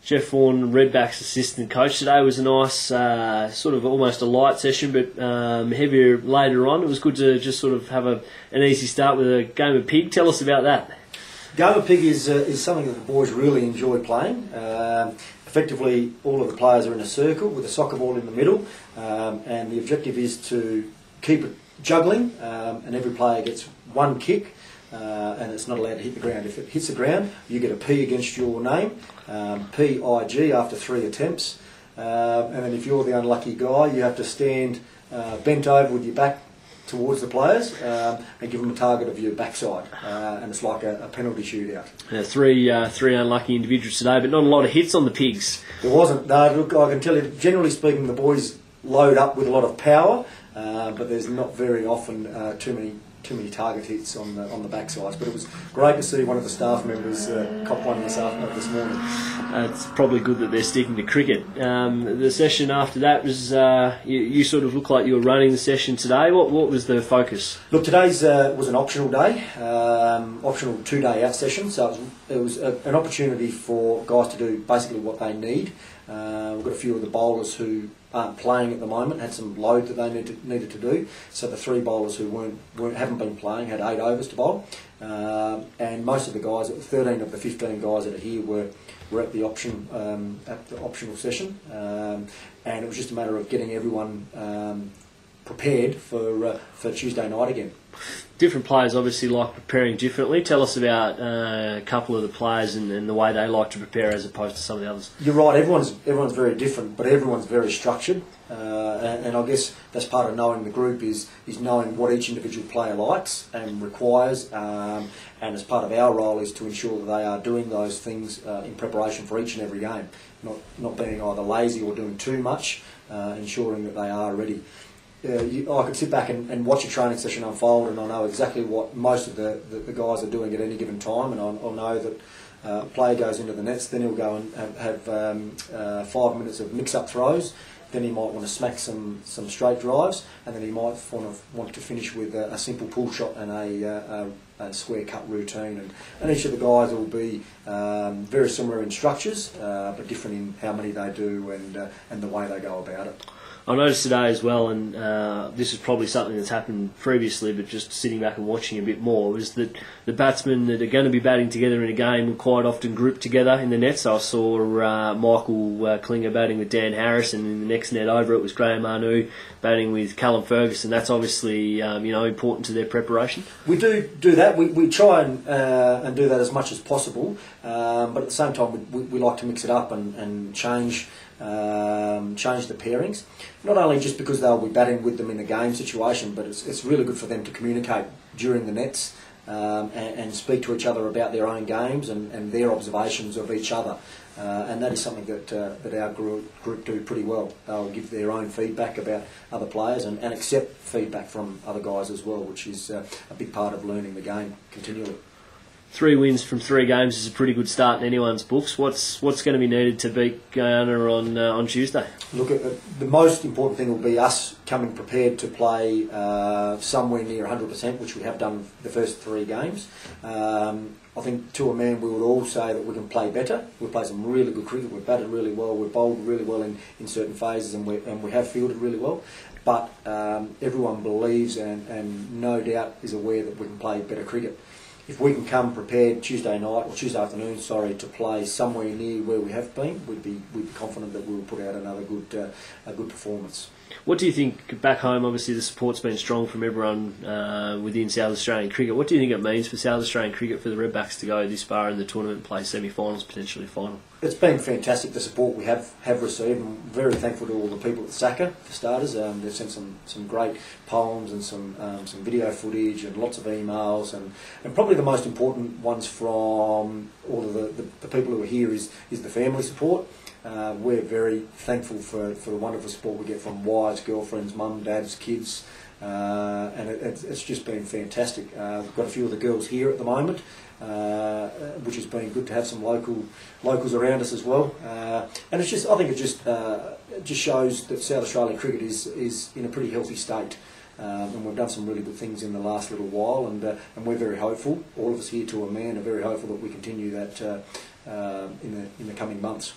Jeff Vaughan, Redbacks assistant coach. Today was a nice, sort of almost a light session, but heavier later on. It was good to just sort of have an easy start with a game of pig. Tell us about that. Game of pig is something that the boys really enjoy playing. Effectively, all of the players are in a circle with a soccer ball in the middle, and the objective is to keep it juggling, and every player gets one kick, and it's not allowed to hit the ground. If it hits the ground, you get a P against your name, PIG after 3 attempts, and then if you're the unlucky guy, you have to stand bent over with your back towards the players and give them a target of your backside, and it's like a penalty shootout. Three unlucky individuals today, but not a lot of hits on the pigs. There wasn't. No, look, I can tell you, generally speaking, the boys load up with a lot of power, but there's not very often too many target hits on the backsides. But it was great to see one of the staff members cop one this morning. It's probably good that they're sticking to cricket. The session after that was you sort of looked like you were running the session today. What was the focus? Look, today's was an optional day, optional 2-day out session. So it was an opportunity for guys to do basically what they need. We've got a few of the bowlers who aren't playing at the moment, had some load that they needed to do. So the 3 bowlers who haven't been playing had 8 overs to bowl, and most of the guys, 13 of the 15 guys that are here, were at the optional session, and it was just a matter of getting everyone prepared for Tuesday night again. Different players obviously like preparing differently. Tell us about a couple of the players and the way they like to prepare as opposed to some of the others. You're right, everyone's very different, but everyone's very structured, and I guess that's part of knowing the group is knowing what each individual player likes and requires, and as part of our role is to ensure that they are doing those things in preparation for each and every game, not being either lazy or doing too much, ensuring that they are ready. I could sit back and watch a training session unfold, and I know exactly what most of the guys are doing at any given time, and I'll know that a player goes into the nets, then he'll go and have 5 minutes of mix-up throws, then he might want to smack some straight drives, and then he might want to finish with a simple pull shot and a square cut routine, and each of the guys will be very similar in structures, but different in how many they do and the way they go about it. I noticed today as well, and this is probably something that's happened previously, but just sitting back and watching a bit more, was that the batsmen that are going to be batting together in a game will quite often group together in the nets. So I saw Michael Klinger batting with Dan Harris, and in the next net over it was Graham Arnoux batting with Callum Ferguson. That's obviously important to their preparation. We do that. We try and do that as much as possible, but at the same time we like to mix it up and change the pairings. Not only just because they'll be batting with them in a game situation, but it's really good for them to communicate during the nets and speak to each other about their own games and their observations of each other. And that is something that our group do pretty well. They'll give their own feedback about other players and accept feedback from other guys as well, which is a big part of learning the game continually. 3 wins from 3 games is a pretty good start in anyone's books. What's going to be needed to beat Guyana on Tuesday? Look, the most important thing will be us coming prepared to play somewhere near 100%, which we have done the first 3 games. I think to a man we would all say that we can play better. We've played some really good cricket, we've batted really well, we've bowled really well in certain phases, and we have fielded really well. But everyone believes and no doubt is aware that we can play better cricket. If we can come prepared Tuesday afternoon, to play somewhere near where we have been, we'd be confident that we will put out another good performance. What do you think back home? Obviously, the support's been strong from everyone within South Australian cricket. What do you think it means for South Australian cricket for the Redbacks to go this far in the tournament and play semi-finals, potentially final? It's been fantastic, the support we have received. I'm very thankful to all the people at SACA, for starters. They've sent some great poems and some video footage and lots of emails, and probably the most important ones from all of the people who are here is the family support. We're very thankful for the wonderful support we get from wives, girlfriends, mum, dads, kids, and it's just been fantastic. We've got a few of the girls here at the moment, which has been good to have some locals around us as well. And I think it just shows that South Australian cricket is in a pretty healthy state. And we've done some really good things in the last little while, and we're very hopeful. All of us here to a man are very hopeful that we continue that in the coming months.